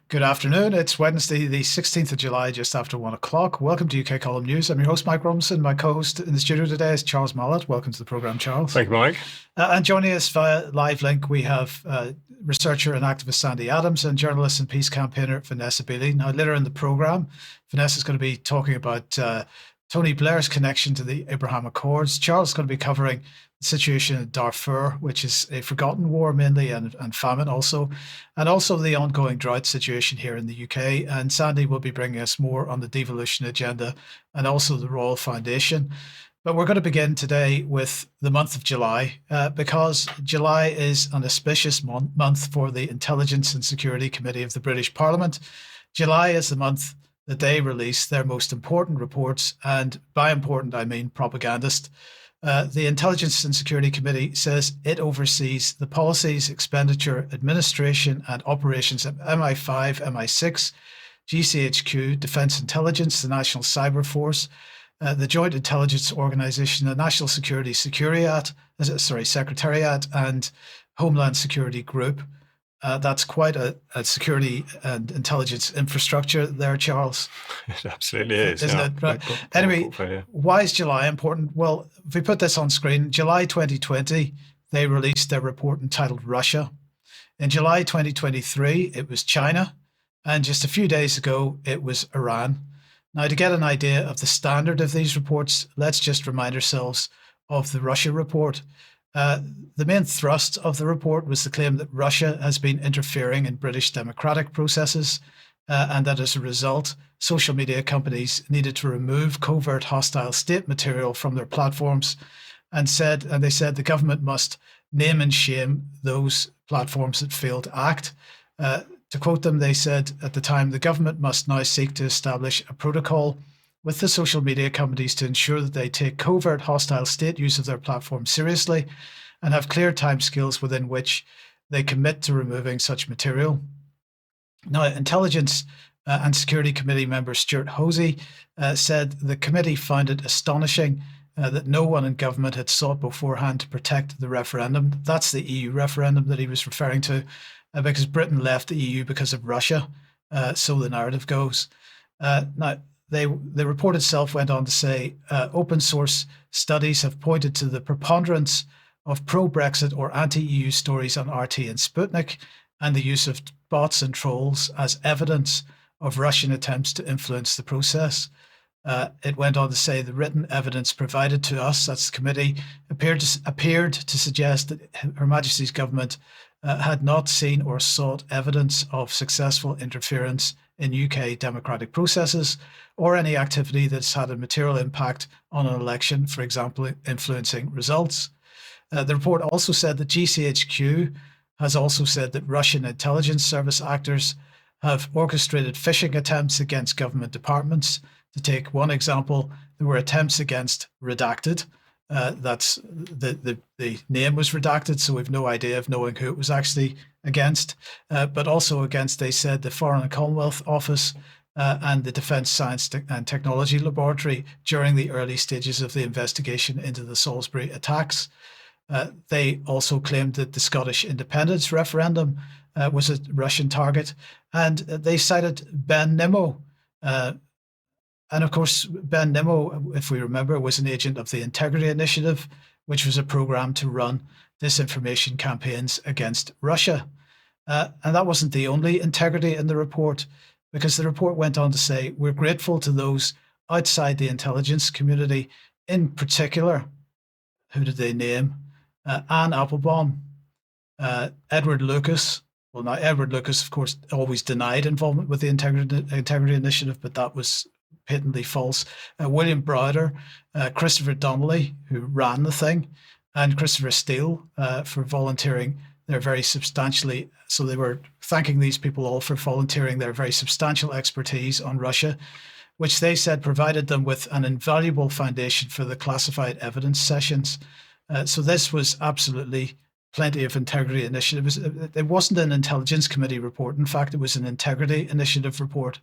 Good afternoon. It's Wednesday, the 16th of July, just after 1 o'clock. Welcome to UK Column News. I'm your host, Mike Robinson. My co-host in the studio today is Charles Malet. Welcome to the programme, Charles. Thank you, Mike. And joining us via live link, we have researcher and activist Sandi and journalist and peace campaigner Vanessa Beeley. Now, later in the programme, Vanessa is going to be talking about Tony Blair's connection to the Abraham Accords. Charles is going to be covering the situation in Darfur, which is a forgotten war mainly, and famine also, and also the ongoing drought situation here in the UK. And Sandi will be bringing us more on the devolution agenda and also the Royal Foundation. But we're going to begin today with the month of July, because July is an auspicious month for the Intelligence and Security Committee of the British Parliament. July is the month that they release their most important reports, and by important I mean propagandist. The Intelligence and Security Committee says it oversees the policies, expenditure, administration and operations of MI5, MI6, GCHQ, Defence Intelligence, the National Cyber Force, the Joint Intelligence Organisation, the National Security Secretariat, and Homeland Security Group. That's quite a security and intelligence infrastructure there, Charles. It absolutely is. Isn't it? Right. Anyway, why is July important? Well, if we put this on screen, July 2020, they released their report entitled Russia. In July 2023, it was China. And just a few days ago, it was Iran. Now, to get an idea of the standard of these reports, let's just remind ourselves of the Russia report. The main thrust of the report was the claim that Russia has been interfering in British democratic processes, and that as a result, social media companies needed to remove covert hostile state material from their platforms, and they said the government must name and shame those platforms that failed to act. To quote them, they said at the time, the government must now seek to establish a protocol with the social media companies to ensure that they take covert hostile state use of their platform seriously and have clear timescales within which they commit to removing such material. Now, Intelligence and Security Committee member Stuart Hosey said the committee found it astonishing that no one in government had sought beforehand to protect the referendum. That's the EU referendum that he was referring to, because Britain left the EU because of Russia, so the narrative goes. Now, the report itself went on to say open source studies have pointed to the preponderance of pro-Brexit or anti-EU stories on RT and Sputnik, and the use of bots and trolls as evidence of Russian attempts to influence the process. It went on to say the written evidence provided to us, that's the committee, appeared to suggest that Her Majesty's government had not seen or sought evidence of successful interference in UK democratic processes or any activity that's had a material impact on an election, for example, influencing results. The report also said that GCHQ has also said that Russian intelligence service actors have orchestrated phishing attempts against government departments. To take one example, there were attempts against Redacted. That's the name was redacted, so we've no idea of knowing who it was actually against, but also against, they said, the Foreign and Commonwealth Office and the Defence Science and Technology Laboratory during the early stages of the investigation into the Salisbury attacks. They also claimed that the Scottish independence referendum was a Russian target, and they cited Ben Nimmo. And of course, Ben Nimmo, if we remember, was an agent of the Integrity Initiative, which was a program to run disinformation campaigns against Russia. And that wasn't the only integrity in the report, because the report went on to say, we're grateful to those outside the intelligence community, in particular, who did they name? Anne Applebaum, Edward Lucas. Well, now, Edward Lucas, of course, always denied involvement with the Integrity Initiative, but that was patently false. William Browder, Christopher Donnelly, who ran the thing, and Christopher Steele for volunteering their very substantially. So they were thanking these people all for volunteering their very substantial expertise on Russia, which they said provided them with an invaluable foundation for the classified evidence sessions. So this was absolutely plenty of Integrity Initiative. It wasn't an Intelligence Committee report. In fact, it was an Integrity Initiative report.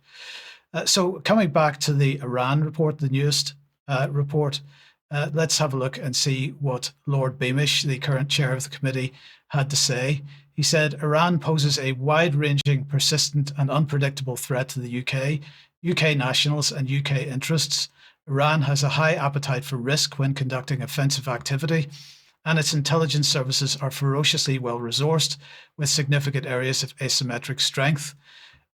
So coming back to the Iran report, the newest report, let's have a look and see what Lord Beamish, the current chair of the committee, had to say. He said, Iran poses a wide-ranging, persistent and unpredictable threat to the UK nationals and UK interests. Iran has a high appetite for risk when conducting offensive activity, and its intelligence services are ferociously well-resourced with significant areas of asymmetric strength.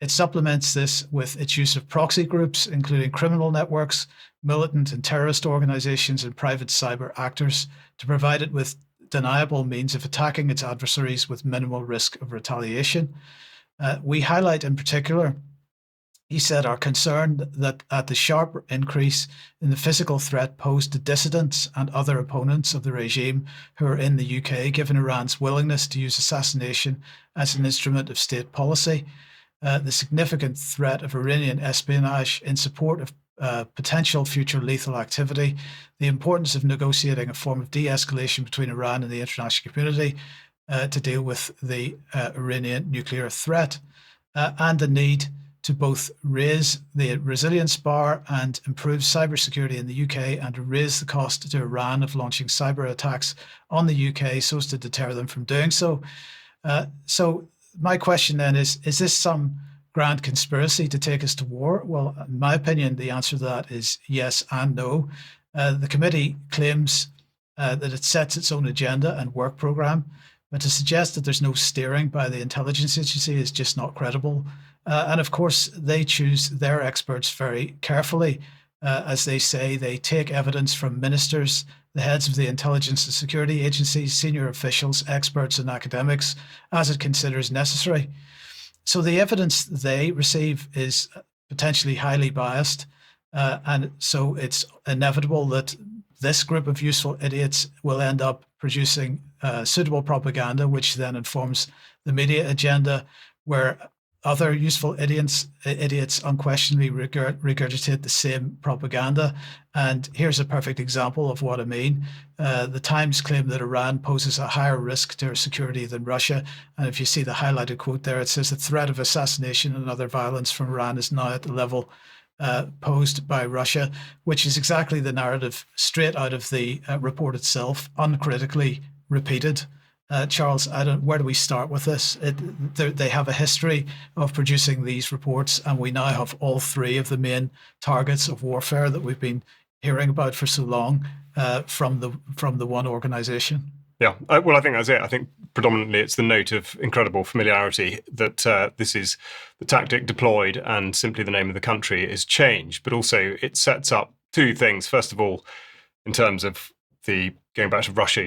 It supplements this with its use of proxy groups, including criminal networks, militant and terrorist organizations, and private cyber actors, to provide it with deniable means of attacking its adversaries with minimal risk of retaliation. We highlight in particular, he said, our concern that at the sharp increase in the physical threat posed to dissidents and other opponents of the regime who are in the UK, given Iran's willingness to use assassination as an instrument of state policy, the significant threat of Iranian espionage in support of potential future lethal activity, the importance of negotiating a form of de-escalation between Iran and the international community to deal with the Iranian nuclear threat, and the need to both raise the resilience bar and improve cybersecurity in the UK, and to raise the cost to Iran of launching cyber attacks on the UK so as to deter them from doing so. So my question then is this some grand conspiracy to take us to war? Well, in my opinion, the answer to that is yes and no. The committee claims that it sets its own agenda and work program, but to suggest that there's no steering by the intelligence agency is just not credible. And of course, they choose their experts very carefully. As they say, they take evidence from ministers, the heads of the intelligence and security agencies, senior officials, experts, and academics, as it considers necessary. So the evidence they receive is potentially highly biased. And so it's inevitable that this group of useful idiots will end up producing suitable propaganda, which then informs the media agenda, where other useful idiots unquestionably regurgitate the same propaganda. And here's a perfect example of what I mean. The Times claim that Iran poses a higher risk to our security than Russia. And if you see the highlighted quote there, it says the threat of assassination and other violence from Iran is now at the level posed by Russia, which is exactly the narrative straight out of the report itself, uncritically repeated. Charles, where do we start with this? They have a history of producing these reports, and we now have all three of the main targets of warfare that we've been hearing about for so long from the one organization. Yeah, well, I think that's it. I think predominantly it's the note of incredible familiarity that this is the tactic deployed, and simply the name of the country is changed. But also it sets up two things. First of all, in terms of the going back to Russia,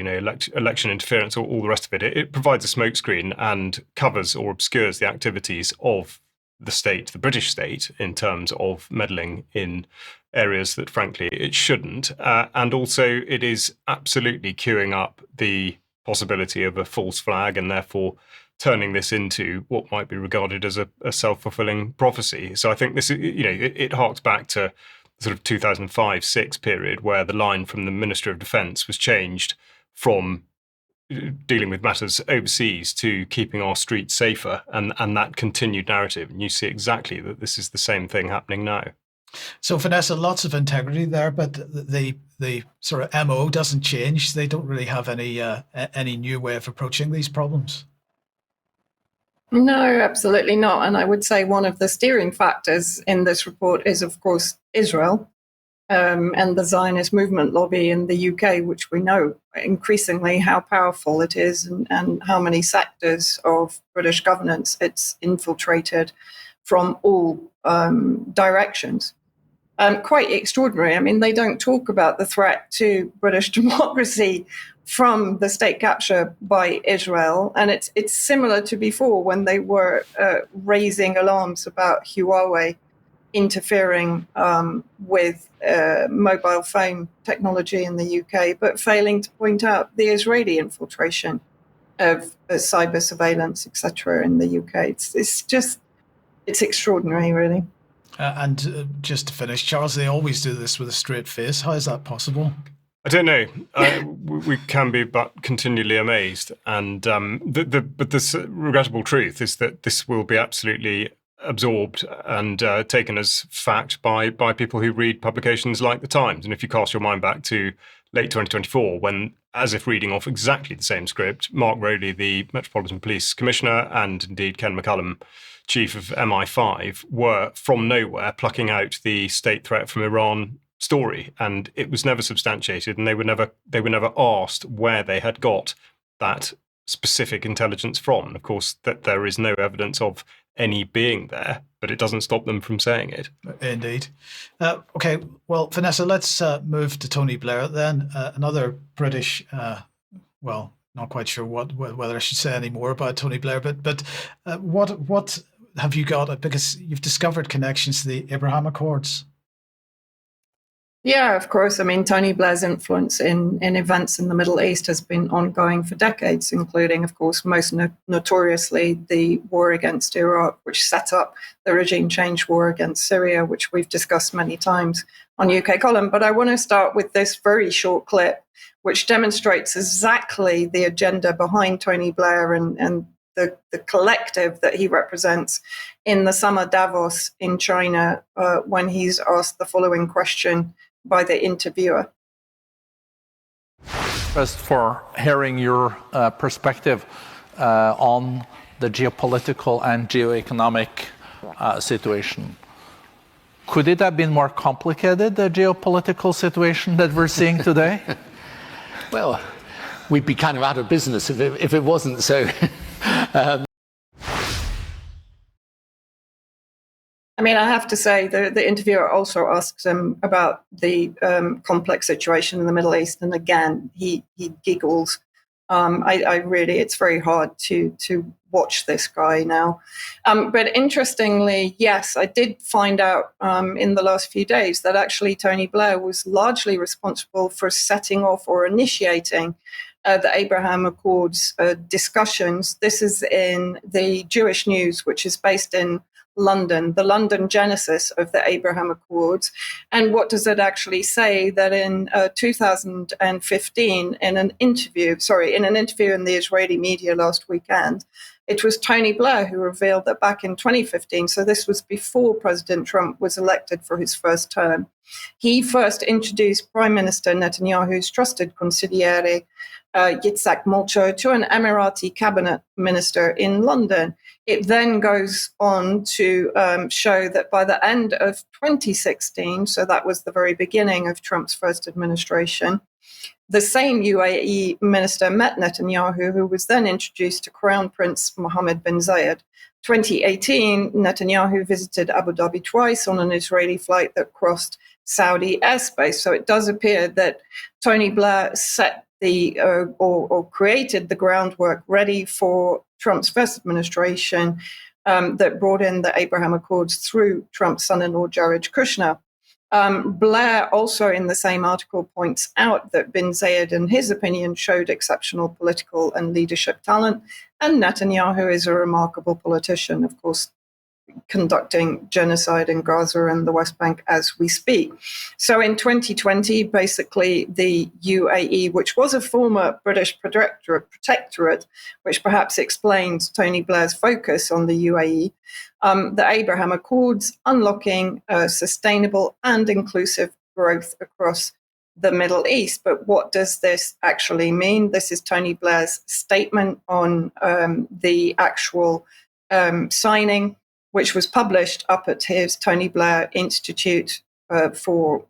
election interference, all the rest of it, it provides a smokescreen and covers or obscures the activities of the state, the British state, in terms of meddling in areas that, frankly, it shouldn't. And also, it is absolutely queuing up the possibility of a false flag, and therefore turning this into what might be regarded as a self-fulfilling prophecy. So I think this, it harks back to sort of 2005-6 period, where the line from the Minister of Defence was changed from dealing with matters overseas to keeping our streets safer, and that continued narrative. And you see exactly that this is the same thing happening now. So Vanessa, lots of integrity there, but the sort of MO doesn't change. They don't really have any new way of approaching these problems. No, absolutely not. And I would say one of the steering factors in this report is, of course, Israel and the Zionist movement lobby in the UK, which we know increasingly how powerful it is and how many sectors of British governance it's infiltrated from all directions. Quite extraordinary. I mean, they don't talk about the threat to British democracy from the state capture by Israel. And it's similar to before, when they were raising alarms about Huawei interfering with mobile phone technology in the UK, but failing to point out the Israeli infiltration of cyber surveillance, etc. in the UK. It's extraordinary, really. And just to finish, Charles, they always do this with a straight face. How is that possible? I don't know. We can be but continually amazed. And but the regrettable truth is that this will be absolutely absorbed and taken as fact by people who read publications like The Times. And if you cast your mind back to late 2024, when, as if reading off exactly the same script, Mark Rowley, the Metropolitan Police Commissioner, and indeed Ken McCallum, Chief of MI5, were from nowhere plucking out the state threat from Iran story, and it was never substantiated, and they were never asked where they had got that specific intelligence from. And of course, that there is no evidence of any being there, but it doesn't stop them from saying it. Indeed. Okay, well, Vanessa, let's move to Tony Blair then. Another British, well, not quite sure whether I should say any more about Tony Blair, but what have you got? Because you've discovered connections to the Abraham Accords. Yeah, of course. I mean, Tony Blair's influence in events in the Middle East has been ongoing for decades, including, of course, most notoriously the war against Iraq, which set up the regime change war against Syria, which we've discussed many times on UK Column. But I want to start with this very short clip, which demonstrates exactly the agenda behind Tony Blair and the collective that he represents in the summer Davos in China when he's asked the following question by the interviewer. First, for hearing your perspective on the geopolitical and geoeconomic situation. Could it have been more complicated, the geopolitical situation that we're seeing today? Well, we'd be kind of out of business if it wasn't so. I mean, I have to say, the interviewer also asks him about the complex situation in the Middle East. And again, he giggles. It's very hard to watch this guy now. But interestingly, yes, I did find out in the last few days that actually Tony Blair was largely responsible for setting off or initiating the Abraham Accords discussions. This is in the Jewish News, which is based in London, the London genesis of the Abraham Accords. And what does it actually say? That in 2015, in an interview in the Israeli media last weekend, it was Tony Blair who revealed that back in 2015, so this was before President Trump was elected for his first term, he first introduced Prime Minister Netanyahu's trusted consigliere, Yitzhak Molcho, to an Emirati cabinet minister in London. It then goes on to show that by the end of 2016, so that was the very beginning of Trump's first administration, the same UAE minister met Netanyahu, who was then introduced to Crown Prince Mohammed bin Zayed. 2018, Netanyahu visited Abu Dhabi twice on an Israeli flight that crossed Saudi airspace. So it does appear that Tony Blair set or created the groundwork ready for Trump's first administration that brought in the Abraham Accords through Trump's son-in-law, Jared Kushner. Blair also in the same article points out that bin Zayed, in his opinion, showed exceptional political and leadership talent, and Netanyahu is a remarkable politician, of course, conducting genocide in Gaza and the West Bank as we speak. So in 2020, basically the UAE, which was a former British protectorate, which perhaps explains Tony Blair's focus on the UAE, the Abraham Accords, unlocking sustainable and inclusive growth across the Middle East. But what does this actually mean? This is Tony Blair's statement on the actual signing, which was published up at his Tony Blair Institute for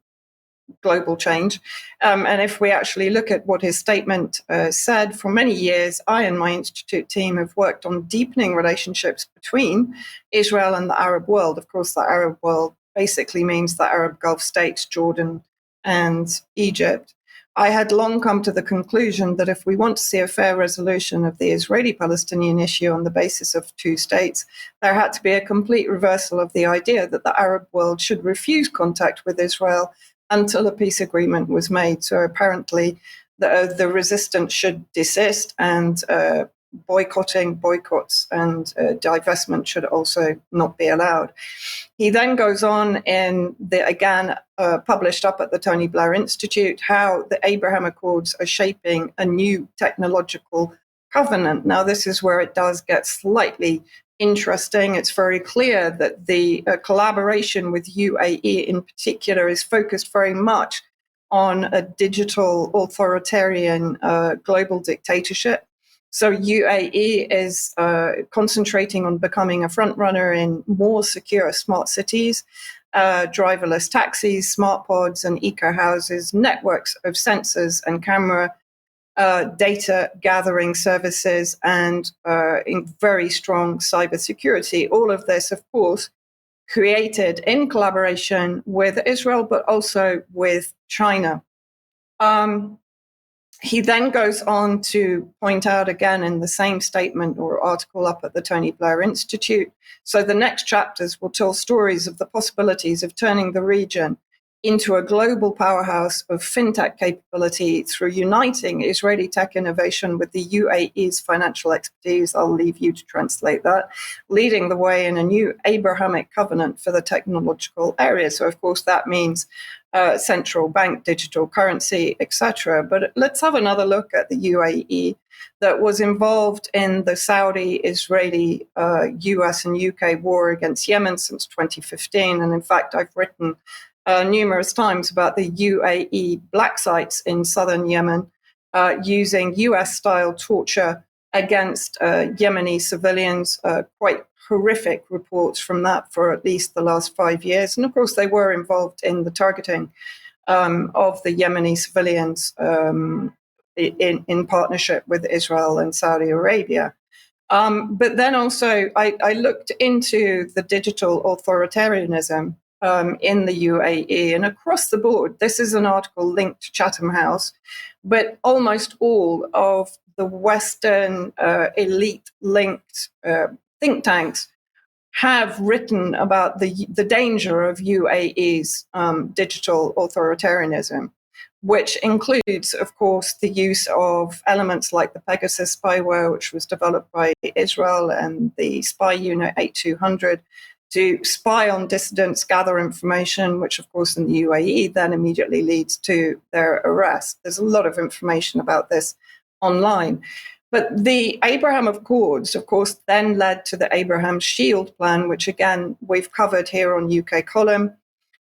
Global Change. And if we actually look at what his statement said, for many years, I and my institute team have worked on deepening relationships between Israel and the Arab world. Of course, the Arab world basically means the Arab Gulf states, Jordan and Egypt. I had long come to the conclusion that if we want to see a fair resolution of the Israeli-Palestinian issue on the basis of two states, there had to be a complete reversal of the idea that the Arab world should refuse contact with Israel until a peace agreement was made. So apparently the resistance should desist, and boycotts and divestment should also not be allowed. He then goes on in published up at the Tony Blair Institute, how the Abraham Accords are shaping a new technological covenant. Now, this is where it does get slightly interesting. It's very clear that the collaboration with UAE in particular is focused very much on a digital authoritarian global dictatorship. So UAE is concentrating on becoming a front runner in more secure smart cities, driverless taxis, smart pods and eco houses, networks of sensors and camera data gathering services, and in very strong cybersecurity. All of this, of course, created in collaboration with Israel, but also with China. He then goes on to point out again in the same statement or article up at the Tony Blair Institute. So the next chapters will tell stories of the possibilities of turning the region into a global powerhouse of fintech capability through uniting Israeli tech innovation with the UAE's financial expertise. I'll leave you to translate that, leading the way in a new Abrahamic covenant for the technological area. So, of course, that means central bank, digital currency, etc. But let's have another look at the UAE that was involved in the Saudi, Israeli, US and UK war against Yemen since 2015. And in fact, I've written numerous times about the UAE black sites in southern Yemen using US-style torture against Yemeni civilians, quite horrific reports from that for at least the last 5 years. And of course, they were involved in the targeting of the Yemeni civilians in partnership with Israel and Saudi Arabia. But then also, I looked into the digital authoritarianism in the UAE and across the board. This is an article linked to Chatham House, but almost all of the Western elite-linked think tanks have written about the danger of UAE's digital authoritarianism, which includes, of course, the use of elements like the Pegasus spyware, which was developed by Israel, and the spy unit 8200, to spy on dissidents, gather information, which, of course, in the UAE then immediately leads to their arrest. There's a lot of information about this online. But the Abraham Accords, of course, then led to the Abraham Shield Plan, which, again, we've covered here on UK Column.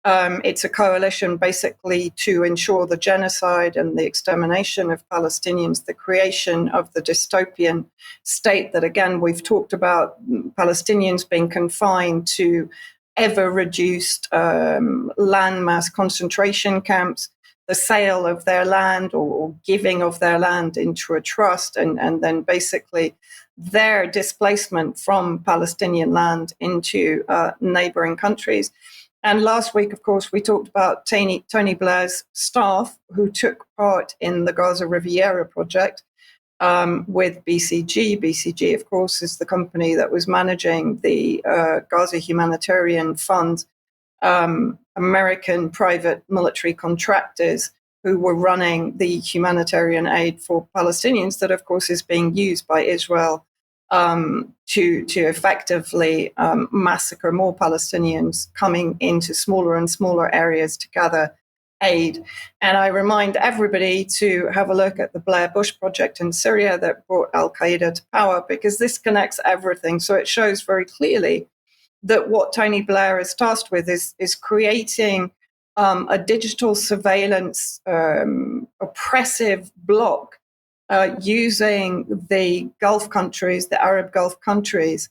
It's a coalition basically to ensure the genocide and the extermination of Palestinians, the creation of the dystopian state that, again, we've talked about, Palestinians being confined to ever-reduced landmass concentration camps, the sale of their land or giving of their land into a trust, and then basically their displacement from Palestinian land into neighboring countries. And last week, of course, we talked about Tony Blair's staff who took part in the Gaza Riviera project with BCG. BCG, of course, is the company that was managing the Gaza Humanitarian Fund, American private military contractors who were running the humanitarian aid for Palestinians that, of course, is being used by Israel to effectively massacre more Palestinians coming into smaller and smaller areas to gather aid. And I remind everybody to have a look at the Blair Bush project in Syria that brought al-Qaeda to power, because this connects everything. So it shows very clearly that what Tony Blair is tasked with is creating a digital surveillance oppressive bloc using the Gulf countries, the Arab Gulf countries,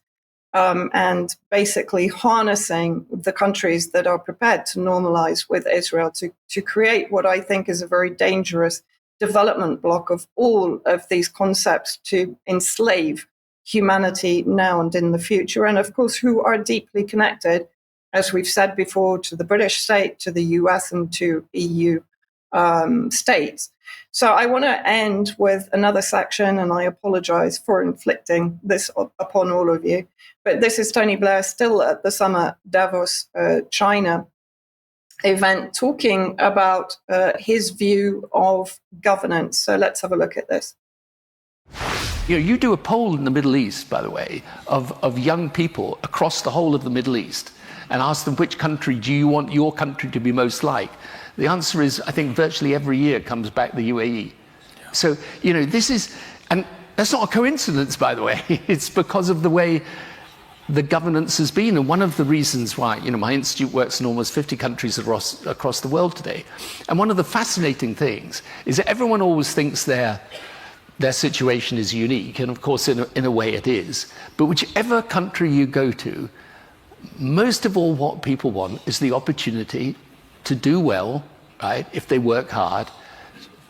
and basically harnessing the countries that are prepared to normalize with Israel to create what I think is a very dangerous development block of all of these concepts to enslave humanity now and in the future, and of course who are deeply connected, as we've said before, to the British state, to the US and to EU states. So I want to end with another section, and I apologize for inflicting this upon all of you, but this is Tony Blair still at the summer Davos, China event, talking about his view of governance. So let's have a look at this. You know, you do a poll in the Middle East, by the way, of young people across the whole of the Middle East and ask them, which country do you want your country to be most like? The answer is, I think, virtually every year comes back the UAE. Yeah. So, you know, this is, and that's not a coincidence, by the way. It's because of the way the governance has been. And one of the reasons why, my institute works in almost 50 countries across the world today. And one of the fascinating things is that everyone always thinks their situation is unique. And of course, in a way it is. But whichever country you go to, most of all what people want is the opportunity to do well, right, if they work hard,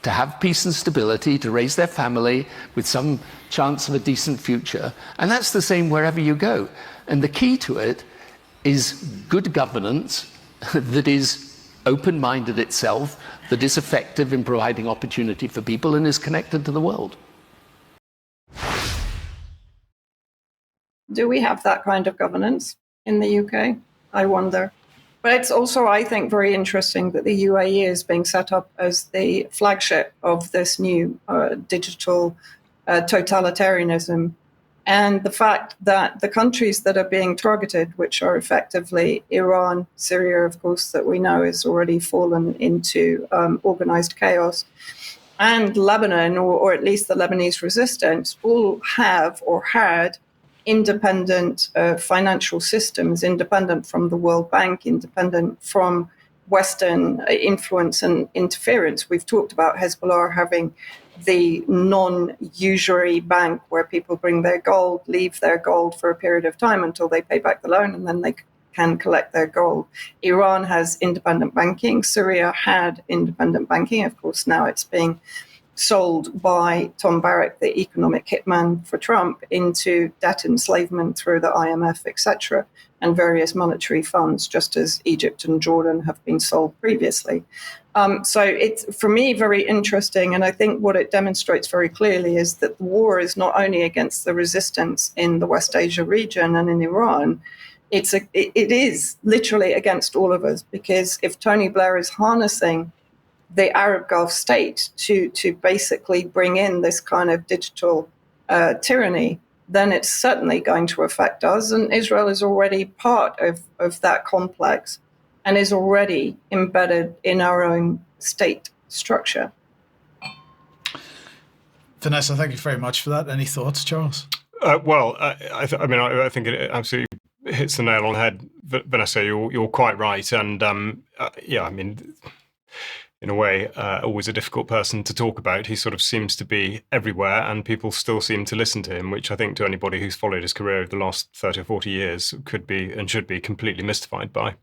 to have peace and stability, to raise their family with some chance of a decent future. And that's the same wherever you go. And the key to it is good governance that is open-minded itself, that is effective in providing opportunity for people and is connected to the world. Do we have that kind of governance in the UK? I wonder. But it's also, I think, very interesting that the UAE is being set up as the flagship of this new digital totalitarianism. And the fact that the countries that are being targeted, which are effectively Iran, Syria, of course, that we know has already fallen into organized chaos, and Lebanon, or at least the Lebanese resistance, all have or had independent financial systems, independent from the World Bank, independent from Western influence and interference. We've talked about Hezbollah having the non-usury bank where people bring their gold, leave their gold for a period of time until they pay back the loan, and then they can collect their gold. Iran has independent banking. Syria had independent banking. Of course, now it's being sold by Tom Barrack, the economic hitman for Trump, into debt enslavement through the IMF, etc., and various monetary funds, just as Egypt and Jordan have been sold previously. So it's, for me, very interesting. And I think what it demonstrates very clearly is that the war is not only against the resistance in the West Asia region and in Iran, it is literally against all of us, because if Tony Blair is harnessing the Arab Gulf state to basically bring in this kind of digital tyranny, then it's certainly going to affect us. And Israel is already part of that complex and is already embedded in our own state structure. Vanessa, thank you very much for that. Any thoughts, Charles? I think it absolutely hits the nail on the head, Vanessa. You're quite right, and in a way, always a difficult person to talk about. He sort of seems to be everywhere, and people still seem to listen to him, which I think to anybody who's followed his career over the last 30 or 40 years could be and should be completely mystified by.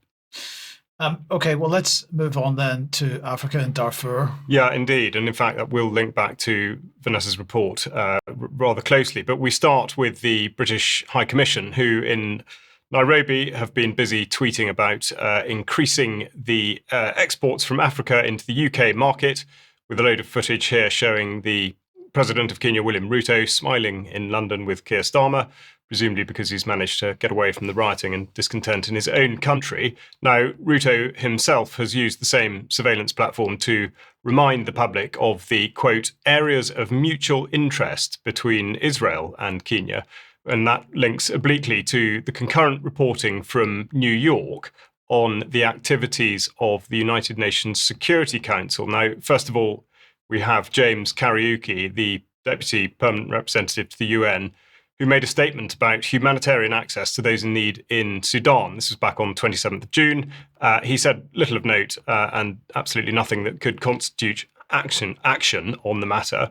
Okay, well, let's move on then to Africa and Darfur. Yeah, indeed. And in fact, that will link back to Vanessa's report rather closely. But we start with the British High Commission, who in Nairobi have been busy tweeting about increasing the exports from Africa into the UK market, with a load of footage here showing the President of Kenya, William Ruto, smiling in London with Keir Starmer, presumably because he's managed to get away from the rioting and discontent in his own country. Now, Ruto himself has used the same surveillance platform to remind the public of the, quote, areas of mutual interest between Israel and Kenya. And that links obliquely to the concurrent reporting from New York on the activities of the United Nations Security Council. Now, first of all, we have James Kariuki, the Deputy Permanent Representative to the UN, who made a statement about humanitarian access to those in need in Sudan. This was back on 27th of June. He said little of note and absolutely nothing that could constitute action on the matter.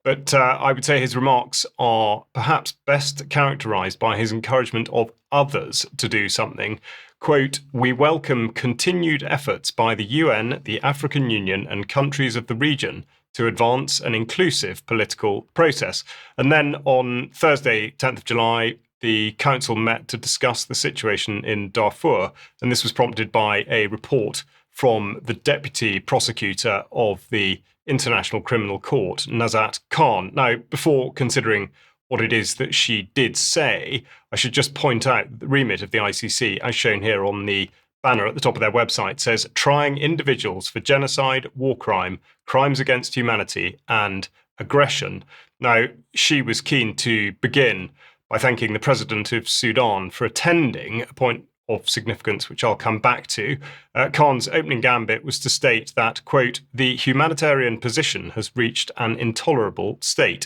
But I would say his remarks are perhaps best characterised by his encouragement of others to do something. Quote, we welcome continued efforts by the UN, the African Union and countries of the region to advance an inclusive political process. And then on Thursday, 10th of July, the council met to discuss the situation in Darfur. And this was prompted by a report from the deputy prosecutor of the International Criminal Court, Nazat Khan. Now, before considering what it is that she did say, I should just point out the remit of the ICC, as shown here on the banner at the top of their website, says trying individuals for genocide, war crime, crimes against humanity, and aggression. Now, she was keen to begin by thanking the president of Sudan for attending, a point of significance which I'll come back to. Khan's opening gambit was to state that, quote, the humanitarian position has reached an intolerable state,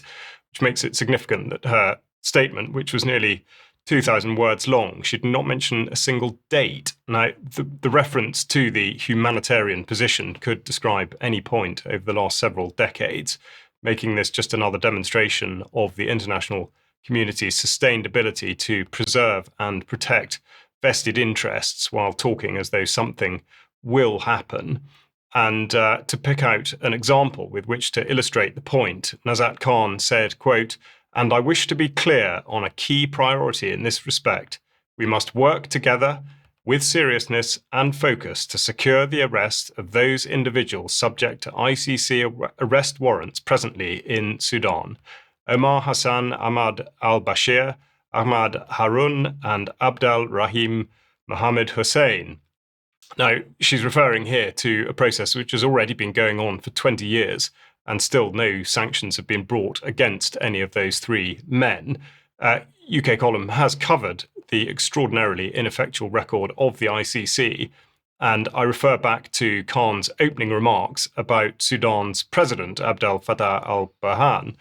which makes it significant that her statement, which was nearly 2,000 words long. She did not mention a single date. Now, the reference to the humanitarian position could describe any point over the last several decades, making this just another demonstration of the international community's sustained ability to preserve and protect vested interests while talking as though something will happen. And to pick out an example with which to illustrate the point, Nazat Khan said, quote, "And I wish to be clear on a key priority in this respect. We must work together with seriousness and focus to secure the arrest of those individuals subject to ICC arrest warrants presently in Sudan. Omar Hassan Ahmad al-Bashir, Ahmad Harun, and Abdel Rahim Mohammed Hussein." Now, she's referring here to a process which has already been going on for 20 years, and still no sanctions have been brought against any of those three men. UK Column has covered the extraordinarily ineffectual record of the ICC, and I refer back to Khan's opening remarks about Sudan's president, Abdel Fattah al-Burhan.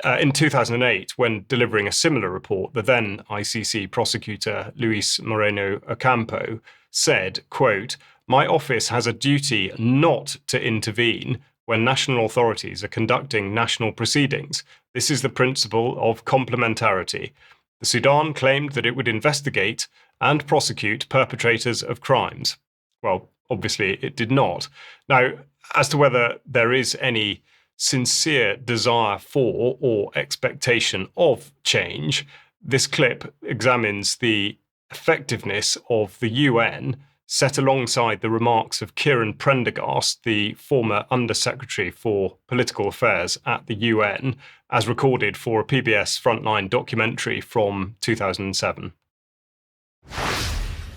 In 2008, when delivering a similar report, the then ICC prosecutor, Luis Moreno Ocampo, said, quote, "My office has a duty not to intervene when national authorities are conducting national proceedings. This is the principle of complementarity. The Sudan claimed that it would investigate and prosecute perpetrators of crimes." Well, obviously it did not. Now, as to whether there is any sincere desire for or expectation of change, this clip examines the effectiveness of the UN set alongside the remarks of Kieran Prendergast, the former Undersecretary for Political Affairs at the UN, as recorded for a PBS Frontline documentary from 2007.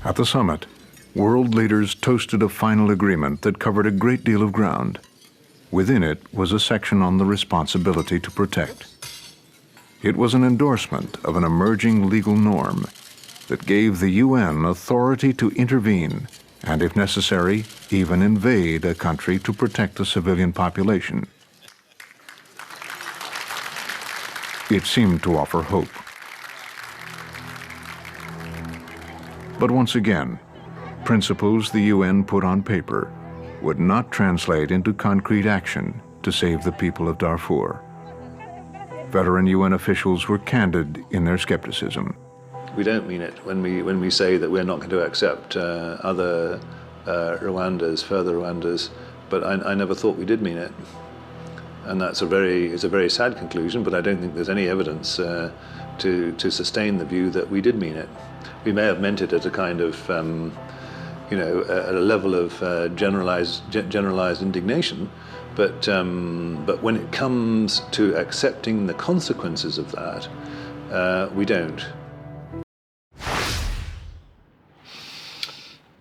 At the summit, world leaders toasted a final agreement that covered a great deal of ground. Within it was a section on the responsibility to protect. It was an endorsement of an emerging legal norm that gave the UN authority to intervene and, if necessary, even invade a country to protect the civilian population. It seemed to offer hope. But once again, principles the UN put on paper would not translate into concrete action to save the people of Darfur. Veteran UN officials were candid in their skepticism. We don't mean it when we say that we're not going to accept other Rwandas, further Rwandas, but I never thought we did mean it. And it's a very sad conclusion, but I don't think there's any evidence to sustain the view that we did mean it. We may have meant it at a kind of, at a level of generalized indignation, but when it comes to accepting the consequences of that, we don't.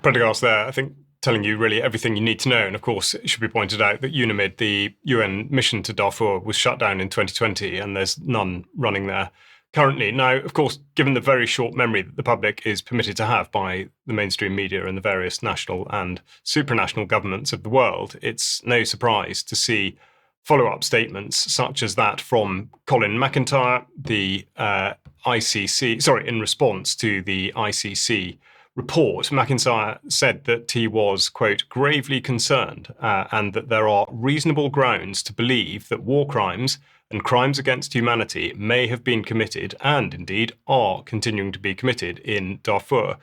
Prendergast there, I think, telling you really everything you need to know. And of course, it should be pointed out that UNAMID, the UN mission to Darfur, was shut down in 2020, and there's none running there currently. Now, of course, given the very short memory that the public is permitted to have by the mainstream media and the various national and supranational governments of the world, it's no surprise to see follow-up statements such as that from Colin McIntyre, the ICC, in response to the ICC report. McIntyre said that he was, quote, "gravely concerned and that there are reasonable grounds to believe that war crimes and crimes against humanity may have been committed and indeed are continuing to be committed in Darfur."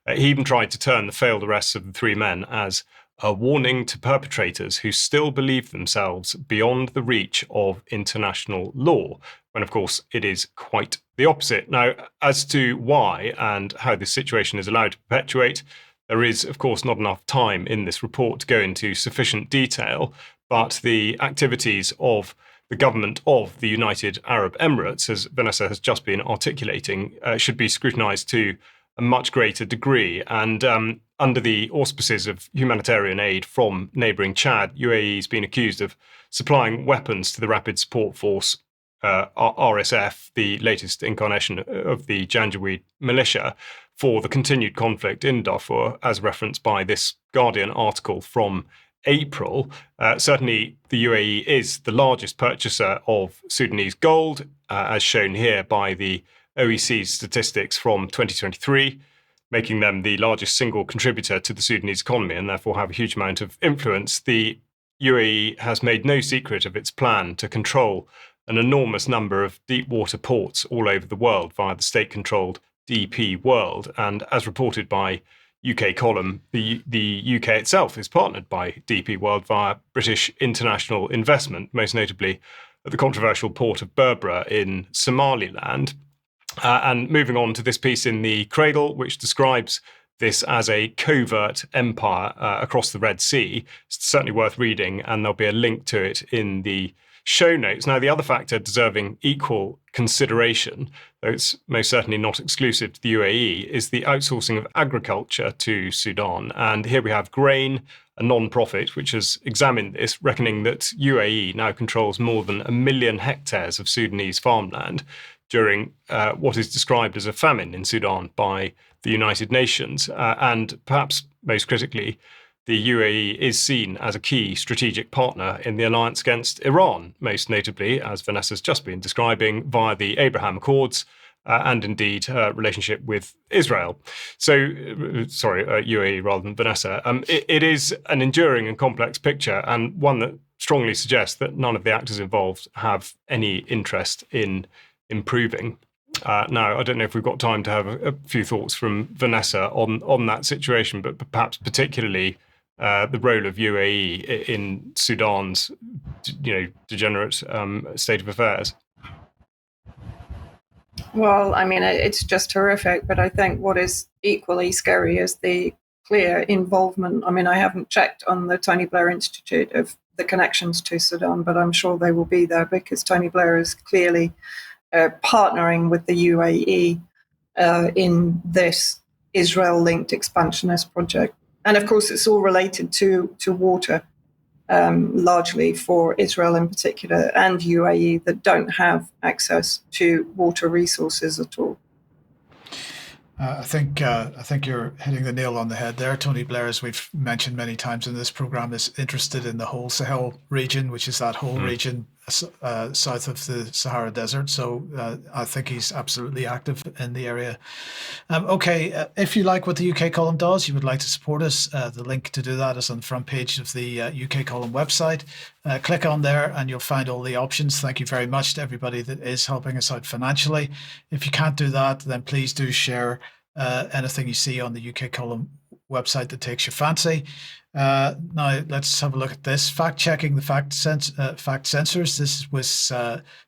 He even tried to turn the failed arrests of the three men as a warning to perpetrators who still believe themselves beyond the reach of international law, when of course it is quite the opposite. Now, as to why and how this situation is allowed to perpetuate, there is of course not enough time in this report to go into sufficient detail, but the activities of the government of the United Arab Emirates, as Vanessa has just been articulating, should be scrutinised to a much greater degree. And under the auspices of humanitarian aid from neighbouring Chad, UAE has been accused of supplying weapons to the Rapid Support Force, RSF, the latest incarnation of the Janjaweed militia, for the continued conflict in Darfur, as referenced by this Guardian article from April. Certainly, the UAE is the largest purchaser of Sudanese gold, as shown here by the OEC's statistics from 2023, making them the largest single contributor to the Sudanese economy and therefore have a huge amount of influence. The UAE has made no secret of its plan to control an enormous number of deep water ports all over the world via the state-controlled DP World. And as reported by UK Column, the UK itself is partnered by DP World via British international investment, most notably at the controversial port of Berbera in Somaliland. And moving on to this piece in the Cradle, which describes this as a covert empire across the Red Sea. It's certainly worth reading, and there'll be a link to it in the show notes. Now, the other factor deserving equal consideration, though it's most certainly not exclusive to the UAE, is the outsourcing of agriculture to Sudan. And here we have Grain, a non-profit, which has examined this, reckoning that UAE now controls more than 1 million hectares of Sudanese farmland during what is described as a famine in Sudan by the United Nations. And perhaps most critically, the UAE is seen as a key strategic partner in the alliance against Iran, most notably, as Vanessa's just been describing, via the Abraham Accords, and indeed her relationship with Israel. So, UAE rather than Vanessa. It is an enduring and complex picture, and one that strongly suggests that none of the actors involved have any interest in improving. Now, I don't know if we've got time to have a few thoughts from Vanessa on that situation, but perhaps particularly the role of UAE in Sudan's, degenerate state of affairs. Well, I mean, it's just horrific, but I think what is equally scary is the clear involvement. I mean, I haven't checked on the Tony Blair Institute of the connections to Sudan, but I'm sure they will be there because Tony Blair is clearly partnering with the UAE in this Israel-linked expansionist project. And of course, it's all related to water, largely for Israel in particular, and UAE that don't have access to water resources at all. I think you're hitting the nail on the head there. Tony Blair, as we've mentioned many times in this program, is interested in the whole Sahel region, which is that whole region south of the Sahara Desert. So I think he's absolutely active in the area. If you like what the UK Column does, you would like to support us, the link to do that is on the front page of the UK Column website. Click on there and you'll find all the options. Thank you very much to everybody that is helping us out financially. If you can't do that, then please do share anything you see on the UK Column website that takes your fancy. Now let's have a look at this. Fact-checking the fact censors. This was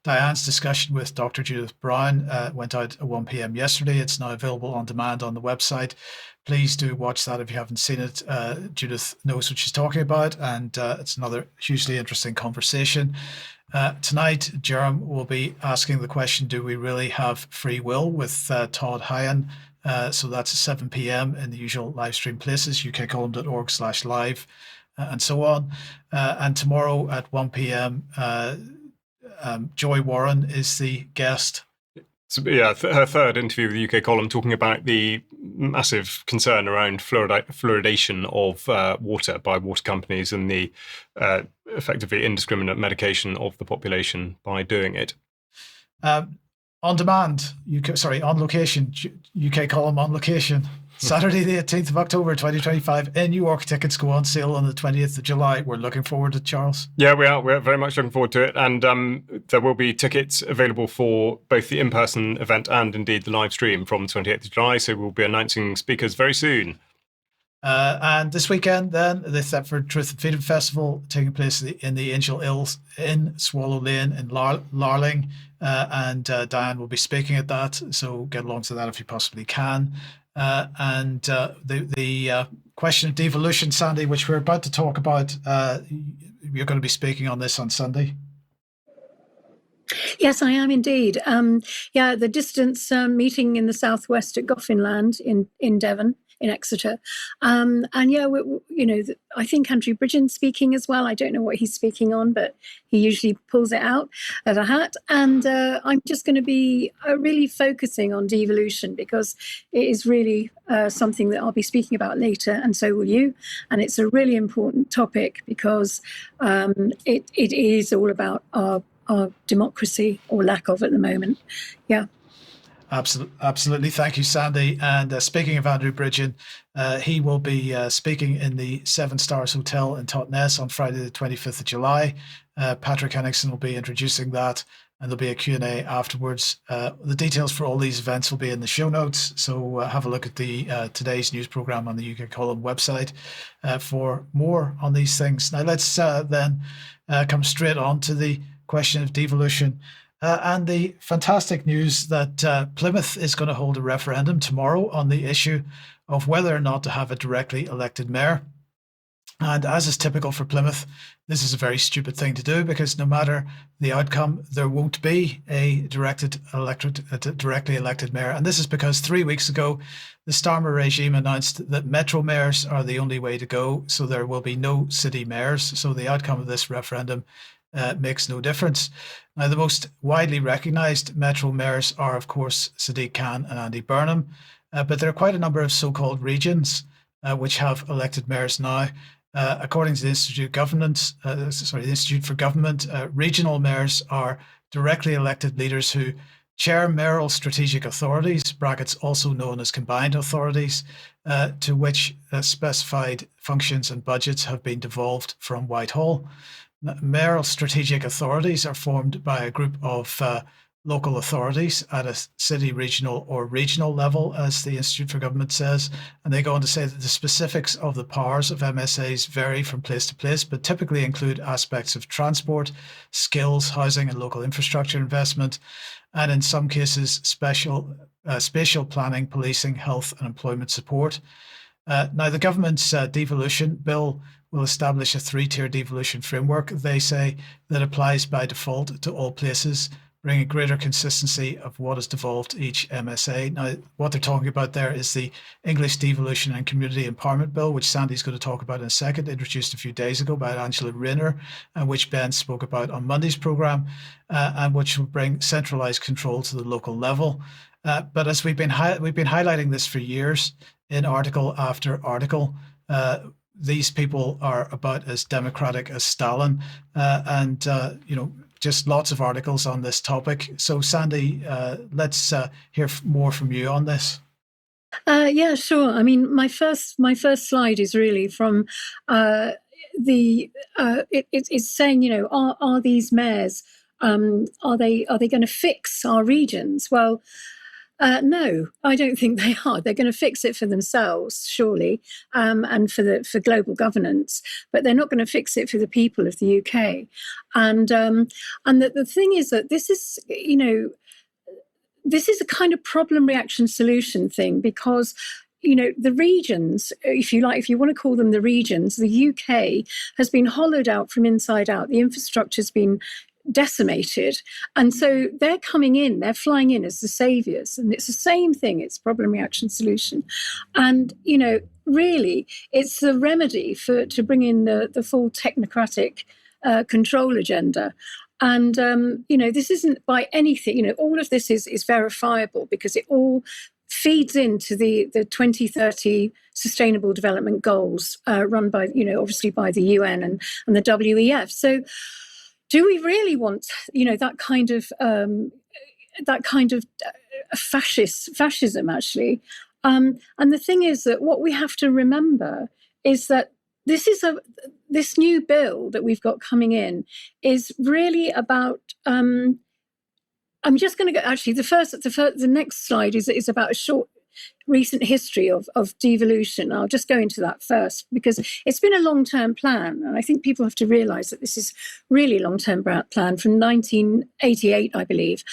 Diane's discussion with Dr. Judith Brown. Went out at 1 p.m. yesterday. It's now available on demand on the website. Please do watch that if you haven't seen it. Judith knows what she's talking about, and it's another hugely interesting conversation. Tonight, Jerome will be asking the question, do we really have free will, with Todd Hyan. So that's at 7 p.m. in the usual live stream places, ukcolumn.org/live, and so on. And tomorrow at 1 p.m., Joy Warren is the guest. So, her third interview with the UK Column, talking about the massive concern around fluoridation of water by water companies and the effectively indiscriminate medication of the population by doing it. On demand, on location, UK Column on location. Saturday, the 18th of October, 2025 in New York. Tickets go on sale on the 20th of July. We're looking forward to it, Charles. Yeah, we are. We're very much looking forward to it. And there will be tickets available for both the in-person event and indeed the live stream from the 28th of July. So we'll be announcing speakers very soon. And this weekend, then, the Thetford Truth and Freedom Festival taking place in the Angel Hills in Swallow Lane in Larling. And Diane will be speaking at that. So get along to that if you possibly can. And the question of devolution, Sandi, which we're about to talk about, you're going to be speaking on this on Sunday. Yes, I am indeed. The distance meeting in the southwest at Goffinland in Devon, in Exeter. I think Andrew Bridgen's speaking as well. I don't know what he's speaking on, but he usually pulls it out of a hat. And I'm just going to be really focusing on devolution because it is really something that I'll be speaking about later, and so will you. And it's a really important topic because it is all about our democracy, or lack of at the moment. Yeah. Absolutely. Thank you, Sandi. And speaking of Andrew Bridgen, he will be speaking in the Seven Stars Hotel in Totnes on Friday, the 25th of July. Patrick Henningsen will be introducing that, and there'll be a Q&A afterwards. The details for all these events will be in the show notes, so have a look at the today's news programme on the UK Column website for more on these things. Now let's then come straight on to the question of devolution. And the fantastic news that Plymouth is going to hold a referendum tomorrow on the issue of whether or not to have a directly elected mayor. And as is typical for Plymouth, this is a very stupid thing to do, because no matter the outcome, there won't be a directly elected mayor. And this is because 3 weeks ago, the Starmer regime announced that metro mayors are the only way to go. So there will be no city mayors. So the outcome of this referendum makes no difference. Now, the most widely recognised metro mayors are, of course, Sadiq Khan and Andy Burnham, but there are quite a number of so-called regions which have elected mayors now. According to the Institute for Government, regional mayors are directly elected leaders who chair mayoral strategic authorities, brackets also known as combined authorities, to which specified functions and budgets have been devolved from Whitehall. Mayoral strategic authorities are formed by a group of local authorities at a city, regional or regional level, as the Institute for Government says. And they go on to say that the specifics of the powers of MSAs vary from place to place, but typically include aspects of transport, skills, housing and local infrastructure investment, and in some cases, spatial planning, policing, health and employment support. Now, the government's devolution bill will establish a 3-tier devolution framework, they say, that applies by default to all places, bringing greater consistency of what is devolved each MSA. Now, what they're talking about there is the English Devolution and Community Empowerment Bill, which Sandi's going to talk about in a second, introduced a few days ago by Angela Rayner, and which Ben spoke about on Monday's programme, and which will bring centralised control to the local level. But as we've been highlighting this for years in article after article, these people are about as democratic as Stalin, and just lots of articles on this topic. So, Sandi, let's hear more from you on this. Yeah, sure. I mean, my first slide is really from it's saying, are these mayors, are they going to fix our regions? Well, no, I don't think they are. They're going to fix it for themselves, surely, and for global governance, but they're not going to fix it for the people of the UK. And the thing is that this is, this is a kind of problem, reaction, solution thing, because the regions, if you want to call them the regions, the UK has been hollowed out from inside out. The infrastructure's been decimated, and so they're coming in, they're flying in as the saviors, and it's the same thing. It's problem, reaction, solution, and really it's the remedy to bring in the full technocratic control agenda. And this isn't by anything, all of this is verifiable, because it all feeds into the 2030 Sustainable Development Goals run by obviously by the UN and the WEF. So do we really want, that kind of fascism, actually? And the thing is that what we have to remember is that this new bill that we've got coming in is really about. I'm just going to go. Actually, the next slide is about a short recent history of devolution. I'll just go into that first, because it's been a long-term plan, and I think people have to realise that this is really a long-term plan from 1988, I believe.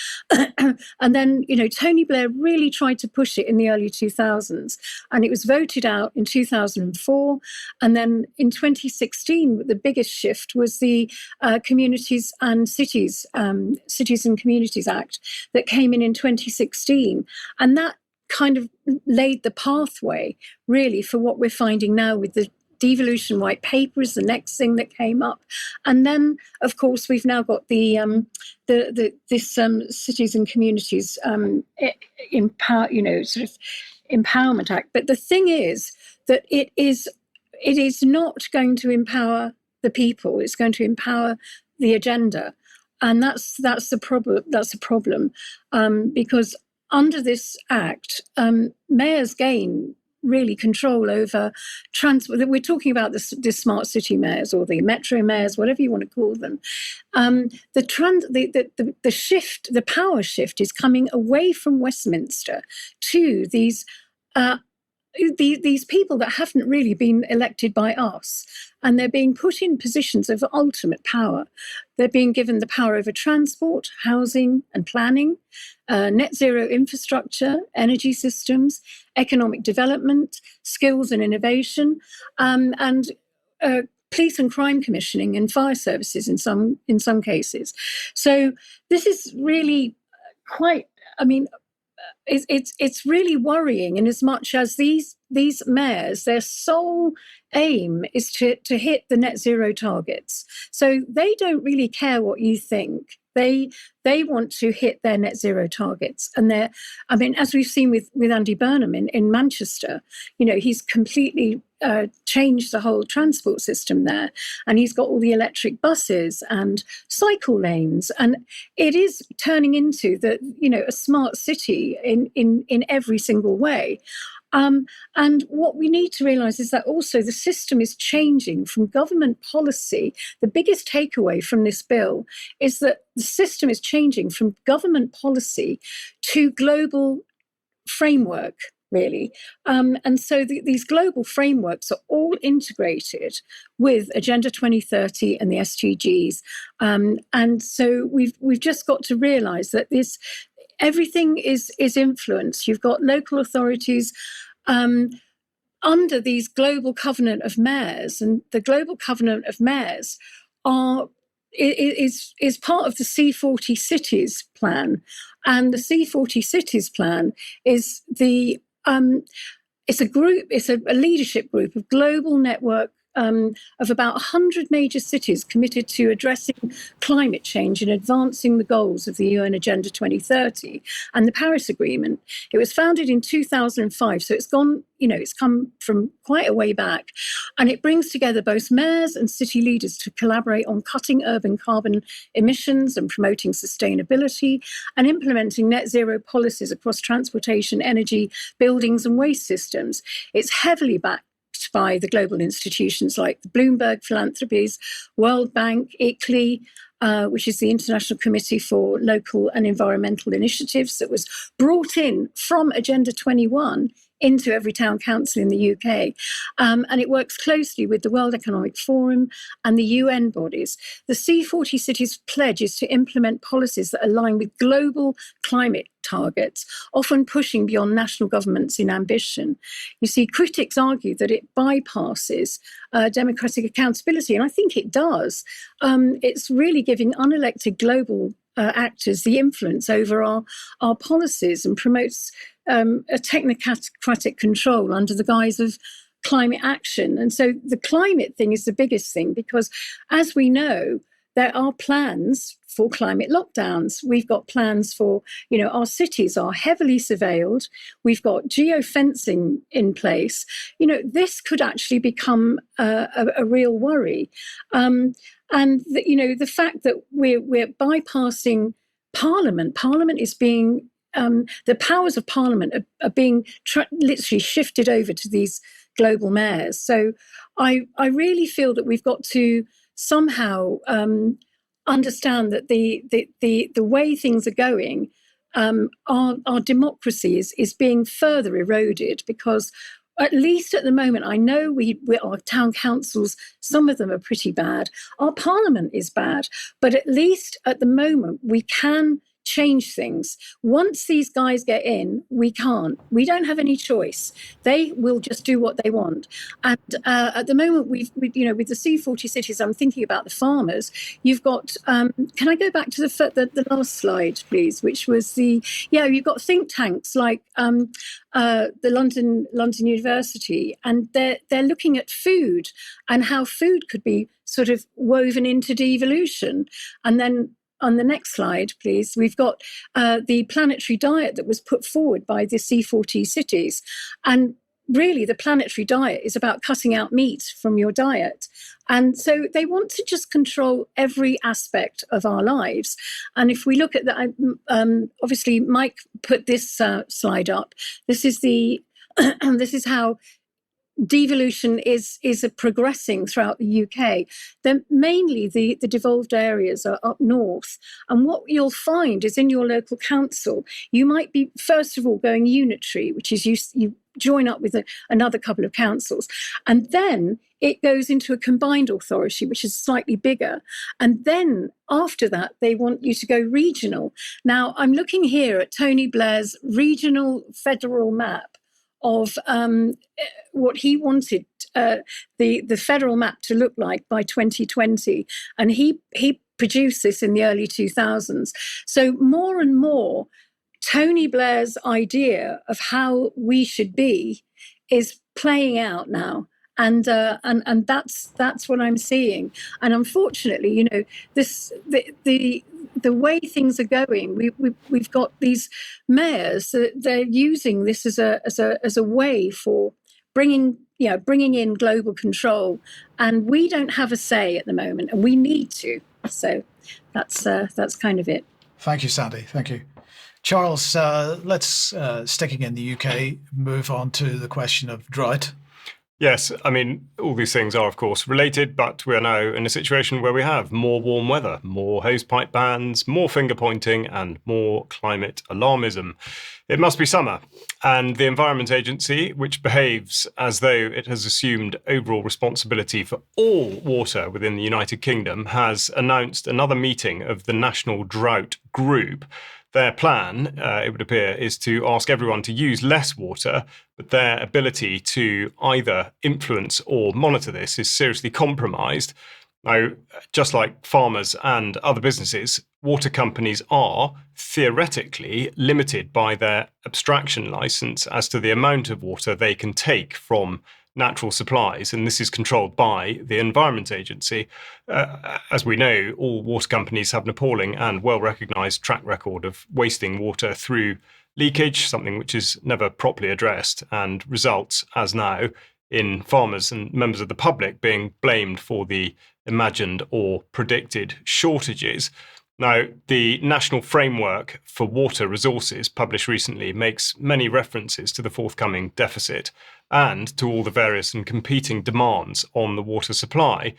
And then, Tony Blair really tried to push it in the early 2000s, and it was voted out in 2004. And then in 2016, the biggest shift was the Communities and Cities and Communities Act that came in 2016, and that kind of laid the pathway really for what we're finding now with the devolution white paper is the next thing that came up. And then, of course, we've now got this Cities and Communities Empowerment Act. But the thing is that it is not going to empower the people. It's going to empower the agenda, and that's the problem. Because under this act, mayors gain really control over transport. We're talking about the smart city mayors or the metro mayors, whatever you want to call them. The shift, the power shift, is coming away from Westminster to these people that haven't really been elected by us, and they're being put in positions of ultimate power. They're being given the power over transport, housing and planning, net zero infrastructure, energy systems, economic development, skills and innovation, and police and crime commissioning and fire services in some cases. So this is really quite, I mean, it's really worrying, in as much as these mayors, their sole aim is to hit the net zero targets. So they don't really care what you think. They want to hit their net zero targets. And as we've seen with Andy Burnham in Manchester, he's completely changed the whole transport system there. And he's got all the electric buses and cycle lanes. And it is turning into a smart city in every single way. And what we need to realise is that also the system is changing from government policy. The biggest takeaway from this bill is that the system is changing from government policy to global framework, really. And so these global frameworks are all integrated with Agenda 2030 and the SDGs. And so we've just got to realise that everything is influenced. You've got local authorities under these global covenant of mayors, and the global covenant of mayors is part of the C40 cities plan, and the C40 cities plan is it's a leadership group of global network of about 100 major cities committed to addressing climate change and advancing the goals of the UN Agenda 2030 and the Paris Agreement. It was founded in 2005, so it's come from quite a way back, and it brings together both mayors and city leaders to collaborate on cutting urban carbon emissions and promoting sustainability and implementing net zero policies across transportation, energy, buildings and waste systems. It's heavily backed by the global institutions like the Bloomberg Philanthropies, World Bank, ICLEI, which is the International Committee for Local and Environmental Initiatives, that was brought in from Agenda 21 into every town council in the UK. And it works closely with the World Economic Forum and the UN bodies. The C40 Cities pledge is to implement policies that align with global climate targets, often pushing beyond national governments in ambition. You see, critics argue that it bypasses democratic accountability, and I think it does. It's really giving unelected global actors the influence over our policies, and promotes a technocratic control under the guise of climate action. And so the climate thing is the biggest thing, because as we know, there are plans for climate lockdowns. We've got plans for, our cities are heavily surveilled. We've got geofencing in place. This could actually become a real worry. And the fact that we're bypassing Parliament is being the powers of Parliament are being literally shifted over to these global mayors. So I really feel that we've got to somehow understand that the way things are going, our democracy is being further eroded, because at least at the moment, I know our town councils, some of them are pretty bad. Our Parliament is bad, but at least at the moment we can change things. Once these guys get in, we can't. We don't have any choice. They will just do what they want. And at the moment, with the C40 cities, I'm thinking about the farmers. You've got. Can I go back to the last slide, please? Which was you've got think tanks like the London University, and they're looking at food and how food could be sort of woven into devolution. And then on the next slide, please, we've got the planetary diet that was put forward by the C40 cities. And really the planetary diet is about cutting out meat from your diet. And so they want to just control every aspect of our lives. And if we look at that, obviously Mike put this slide up. This is this is how devolution is progressing throughout the UK. Then mainly the devolved areas are up north. And what you'll find is in your local council, you might be, first of all, going unitary, which is you join up with another couple of councils. And then it goes into a combined authority, which is slightly bigger. And then after that, they want you to go regional. Now, I'm looking here at Tony Blair's regional federal map of what he wanted the federal map to look like by 2020. And he produced this in the early 2000s. So more and more, Tony Blair's idea of how we should be is playing out now. And that's what I'm seeing. And unfortunately, you know, the way things are going, we've got these mayors that they're using this as a way for bringing in global control, and we don't have a say at the moment, and we need to. So that's kind of it. Thank you, Sandi. Thank you. Charles, let's, sticking in the UK, move on to the question of drought. Yes, I mean, all these things are, of course, related, but we're now in a situation where we have more warm weather, more hosepipe bans, more finger-pointing, and more climate alarmism. It must be summer, and the Environment Agency, which behaves as though it has assumed overall responsibility for all water within the United Kingdom, has announced another meeting of the National Drought Group. Their plan, it would appear, is to ask everyone to use less water, but their ability to either influence or monitor this is seriously compromised. Now, just like farmers and other businesses, water companies are theoretically limited by their abstraction license as to the amount of water they can take from natural supplies, and this is controlled by the Environment Agency. As we know, all water companies have an appalling and well-recognised track record of wasting water through leakage, something which is never properly addressed and results, as now, in farmers and members of the public being blamed for the imagined or predicted shortages. Now, the National Framework for Water Resources, published recently, makes many references to the forthcoming deficit and to all the various and competing demands on the water supply.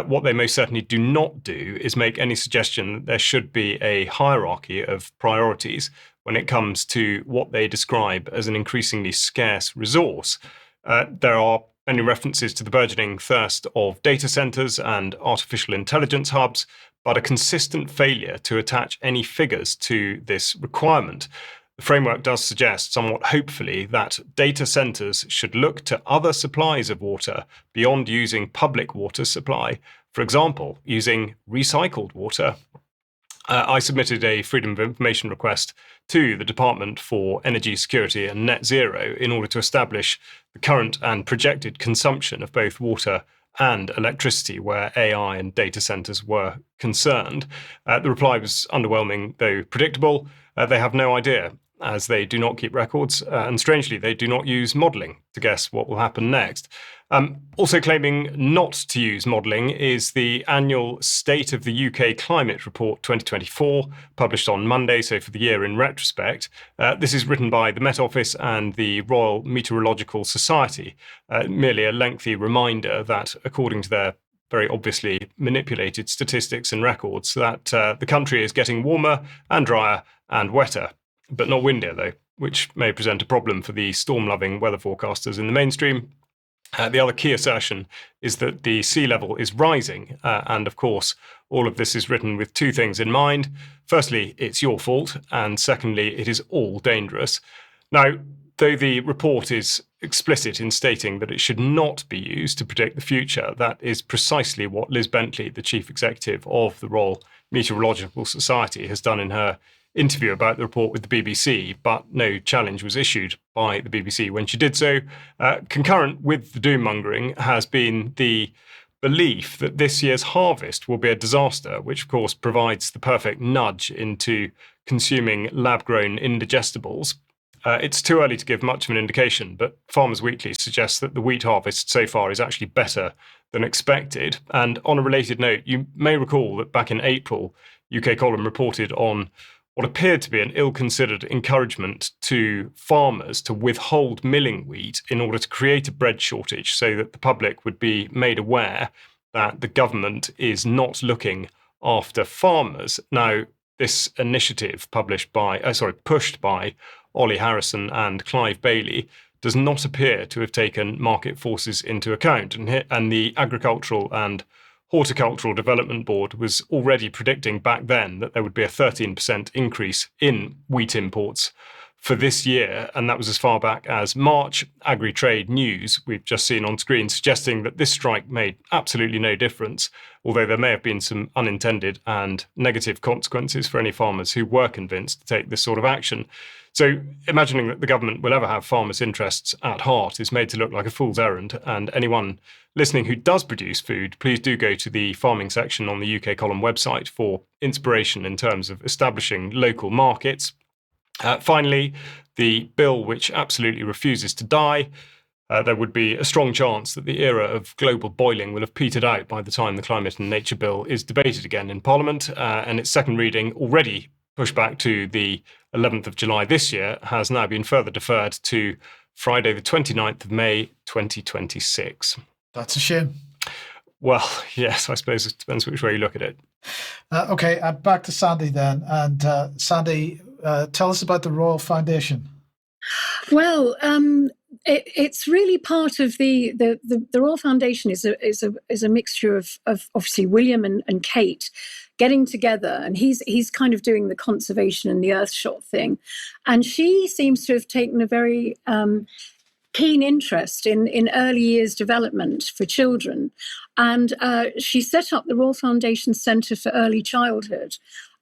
What they most certainly do not do is make any suggestion that there should be a hierarchy of priorities when it comes to what they describe as an increasingly scarce resource. There are many references to the burgeoning thirst of data centres and artificial intelligence hubs, but a consistent failure to attach any figures to this requirement. The framework does suggest, somewhat hopefully, that data centres should look to other supplies of water beyond using public water supply, for example, using recycled water. I submitted a Freedom of Information request to the Department for Energy Security and Net Zero in order to establish the current and projected consumption of both water and electricity where AI and data centres were concerned. The reply was underwhelming, though predictable. They have no idea, as they do not keep records, and strangely, they do not use modelling to guess what will happen next. Also claiming not to use modelling is the annual State of the UK Climate Report 2024, published on Monday, so for the year in retrospect. This is written by the Met Office and the Royal Meteorological Society, merely a lengthy reminder that, according to their very obviously manipulated statistics and records, that the country is getting warmer and drier and wetter, but not windier, though, which may present a problem for the storm-loving weather forecasters in the mainstream. The other key assertion is that the sea level is rising, and of course, all of this is written with two things in mind. Firstly, it's your fault, and secondly, it is all dangerous. Now, though the report is explicit in stating that it should not be used to predict the future, that is precisely what Liz Bentley, the chief executive of the Royal Meteorological Society, has done in her interview about the report with the BBC, but no challenge was issued by the BBC when she did so. Concurrent with the doom-mongering has been the belief that this year's harvest will be a disaster, which of course provides the perfect nudge into consuming lab-grown indigestibles. It's too early to give much of an indication, but Farmers Weekly suggests that the wheat harvest so far is actually better than expected. And on a related note, you may recall that back in April, UK Column reported on what appeared to be an ill-considered encouragement to farmers to withhold milling wheat in order to create a bread shortage, so that the public would be made aware that the government is not looking after farmers. Now, this initiative pushed by Ollie Harrison and Clive Beeley does not appear to have taken market forces into account. And the Agricultural and Horticultural Development Board was already predicting back then that there would be a 13% increase in wheat imports for this year. And that was as far back as March. Agri-Trade News, we've just seen on screen, suggesting that this strike made absolutely no difference, although there may have been some unintended and negative consequences for any farmers who were convinced to take this sort of action. So imagining that the government will ever have farmers' interests at heart is made to look like a fool's errand. And anyone listening who does produce food, please do go to the farming section on the UK Column website for inspiration in terms of establishing local markets. Finally, the bill which absolutely refuses to die. There would be a strong chance that the era of global boiling will have petered out by the time the Climate and Nature Bill is debated again in Parliament, and its second reading, already pushed back to the 11th of July this year, has now been further deferred to Friday the 29th of May 2026. That's a shame. Well, yes, I suppose it depends which way you look at it. Okay, back to Sandi then. And Sandi, tell us about the Royal Foundation. Well, it's really part of the Royal Foundation is a mixture of obviously William and Kate getting together, and he's kind of doing the conservation and the Earthshot thing, and she seems to have taken a very keen interest in early years development for children, and she set up the Royal Foundation Centre for Early Childhood,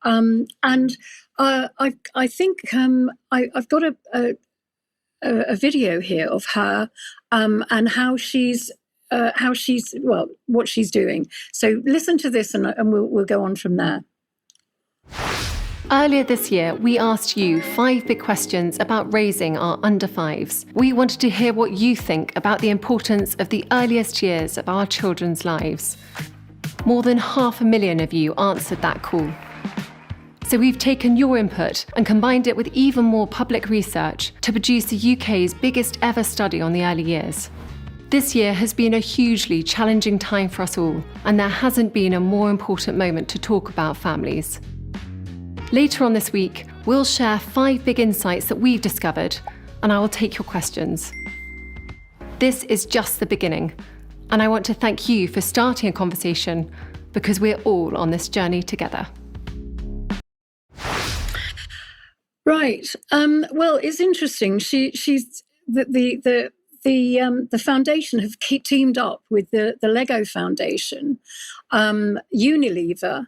and I think I've got a video here of her and how she's what she's doing. So listen to this, and we'll go on from there. Earlier this year, we asked you 5 big questions about raising our under 5s. We wanted to hear what you think about the importance of the earliest years of our children's lives. More than 500,000 of you answered that call. So we've taken your input and combined it with even more public research to produce the UK's biggest ever study on the early years. This year has been a hugely challenging time for us all, and there hasn't been a more important moment to talk about families. Later on this week, we'll share 5 big insights that we've discovered, and I will take your questions. This is just the beginning, and I want to thank you for starting a conversation, because we're all on this journey together. Right. Well, it's interesting. She's the foundation have teamed up with the Lego Foundation, Unilever,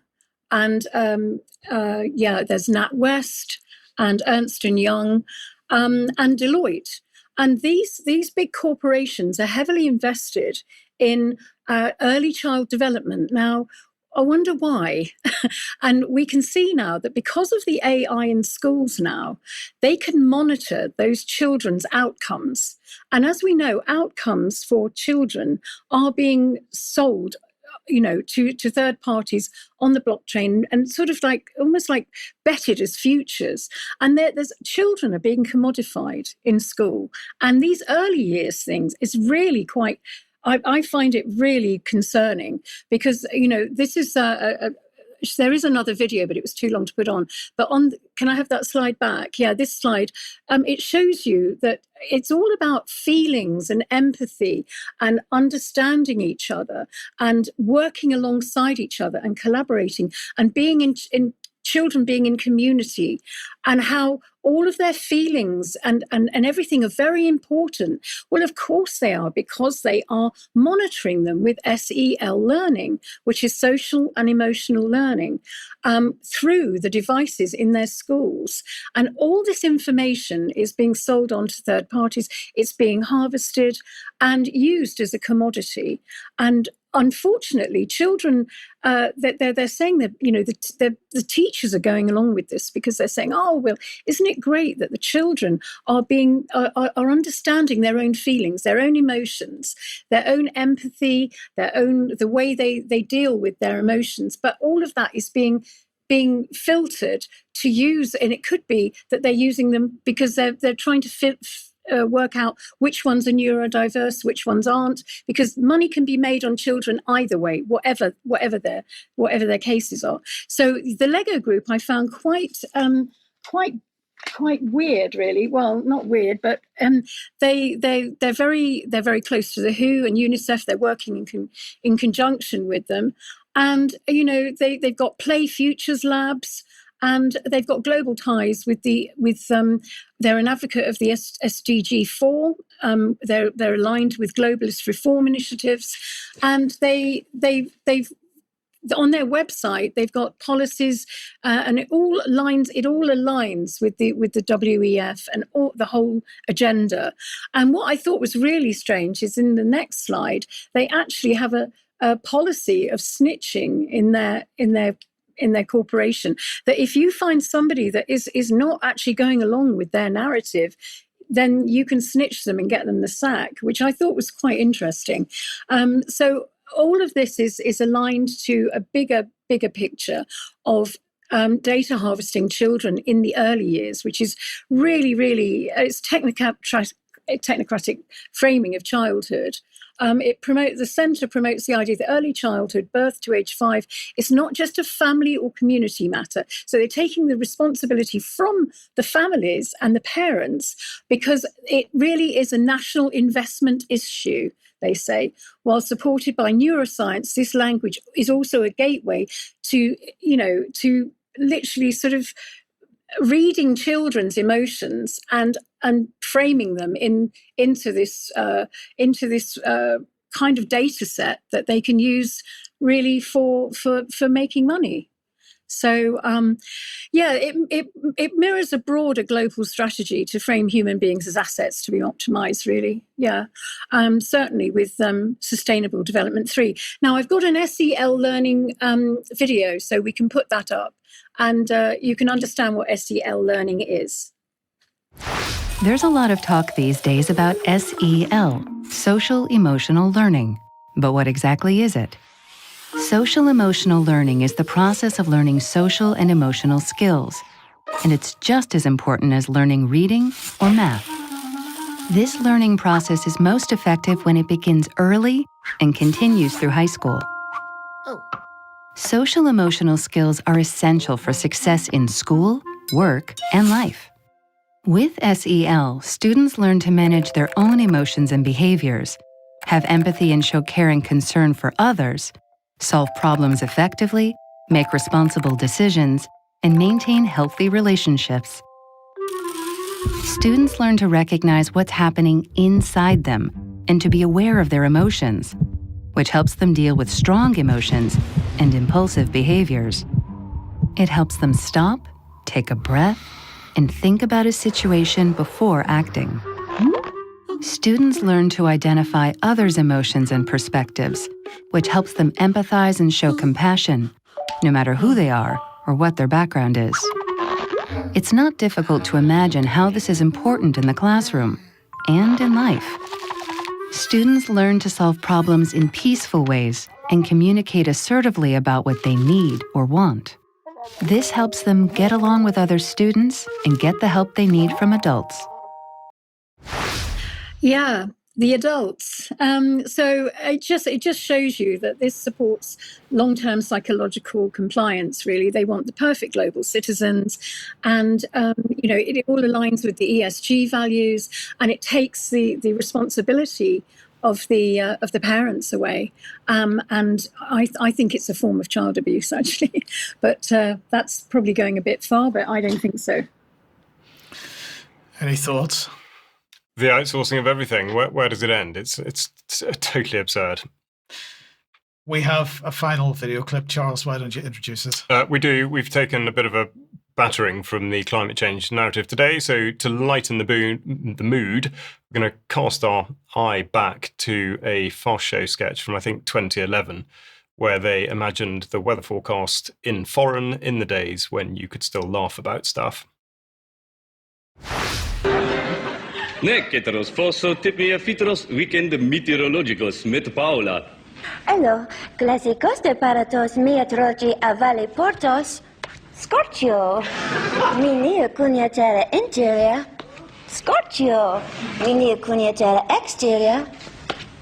and there's NatWest and Ernst & Young, and Deloitte. And these big corporations are heavily invested in early child development. Now, I wonder why. And we can see now that because of the AI in schools now, they can monitor those children's outcomes. And as we know, outcomes for children are being sold, to third parties on the blockchain, and sort of like almost like betted as futures. And there's children are being commodified in school. And these early years things is really quite, I find it really concerning, because, this is there is another video, but it was too long to put on. But can I have that slide back? Yeah, this slide. It shows you that it's all about feelings and empathy and understanding each other and working alongside each other and collaborating and being in children being in community, and how all of their feelings and everything are very important. Well, of course they are, because they are monitoring them with SEL learning, which is social and emotional learning, through the devices in their schools. And all this information is being sold on to third parties. It's being harvested and used as a commodity. And unfortunately, children, they're saying that, the teachers are going along with this because they're saying, oh, well, isn't it great that the children are understanding their own feelings, their own emotions, their own empathy, the way they deal with their emotions. But all of that is being filtered to use, and it could be that they're using them because they're trying to work out which ones are neurodiverse, which ones aren't, because money can be made on children either way, whatever their cases are. So the Lego group I found quite weird, really. Well, not weird, but they're very close to the WHO and UNICEF. They're working in conjunction with them, and they've got Play Futures labs. And they've got global ties with they're an advocate of the SDG 4. They're aligned with globalist reform initiatives, and they've on their website they've got policies, and it all aligns with the WEF and the whole agenda. And what I thought was really strange is in the next slide they actually have a policy of snitching in their corporation, that if you find somebody that is not actually going along with their narrative, then you can snitch them and get them the sack, which I thought was quite interesting. So all of this is aligned to a bigger picture of data harvesting children in the early years, which is really, really, it's technocratic framing of childhood. The centre promotes the idea that early childhood, birth to age 5, is not just a family or community matter. So they're taking the responsibility from the families and the parents because it really is a national investment issue, they say. While supported by neuroscience, this language is also a gateway to literally sort of reading children's emotions and framing them into this kind of data set that they can use really for making money. So it mirrors a broader global strategy to frame human beings as assets to be optimized, really. Certainly with Sustainable Development 3. Now I've got an SEL learning video, so we can put that up, and you can understand what SEL learning is. There's a lot of talk these days about SEL, social emotional learning. But what exactly is it? Social emotional learning is the process of learning social and emotional skills, and it's just as important as learning reading or math. This learning process is most effective when it begins early and continues through high school. Social emotional skills are essential for success in school, work, and life. With SEL, students learn to manage their own emotions and behaviors, have empathy and show care and concern for others, solve problems effectively, make responsible decisions, and maintain healthy relationships. Students learn to recognize what's happening inside them and to be aware of their emotions, which helps them deal with strong emotions and impulsive behaviors. It helps them stop, take a breath, and think about a situation before acting. Students learn to identify others' emotions and perspectives, which helps them empathize and show compassion, no matter who they are or what their background is. It's not difficult to imagine how this is important in the classroom and in life. Students learn to solve problems in peaceful ways and communicate assertively about what they need or want. This helps them get along with other students and get the help they need from adults. Yeah, the adults. So it just shows you that this supports long-term psychological compliance, really. They want the perfect global citizens, and it all aligns with the ESG values, and it takes the responsibility of the parents away, and I think it's a form of child abuse, actually, but that's probably going a bit far, but I don't think so. Any thoughts? The outsourcing of everything, where does it end? It's totally absurd. We have a final video clip. Charles, why don't you introduce it? We do. We've taken a bit of a battering from the climate change narrative today. So to lighten the mood, we're going to cast our eye back to a Fast Show sketch from, I think, 2011, where they imagined the weather forecast in foreign in the days when you could still laugh about stuff. Neketeros fosso tipia fiteros weekend meteorologicos met Paula. Hello, clásicos de paratos meteorologi a Valley Portos. Scorchio. Mini cunhatera interior. Scorchio. Mini cunhatera exterior.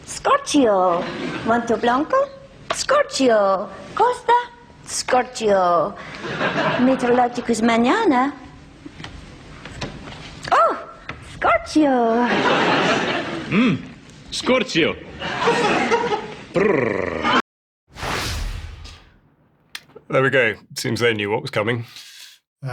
Scorchio. Monte Blanco. Scorchio. Costa. Scorchio. Meteorologicus mañana. Oh, Scorchio. Scorchio. There we go. Seems they knew what was coming.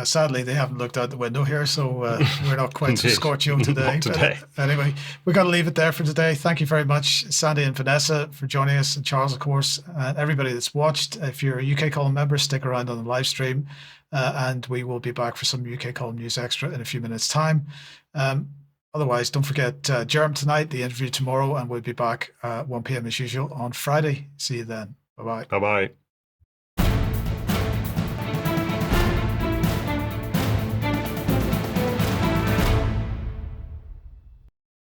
Sadly, they haven't looked out the window here, so we're not quite so scorchio today. Not today. But anyway, we've got to leave it there for today. Thank you very much, Sandi and Vanessa, for joining us, and Charles, of course, and everybody that's watched. If you're a UK Column member, stick around on the live stream, and we will be back for some UK Column News Extra in a few minutes' time. Otherwise, don't forget Jerem tonight, the interview tomorrow, and we'll be back 1 p.m. as usual on Friday. See you then. Bye-bye. Bye-bye.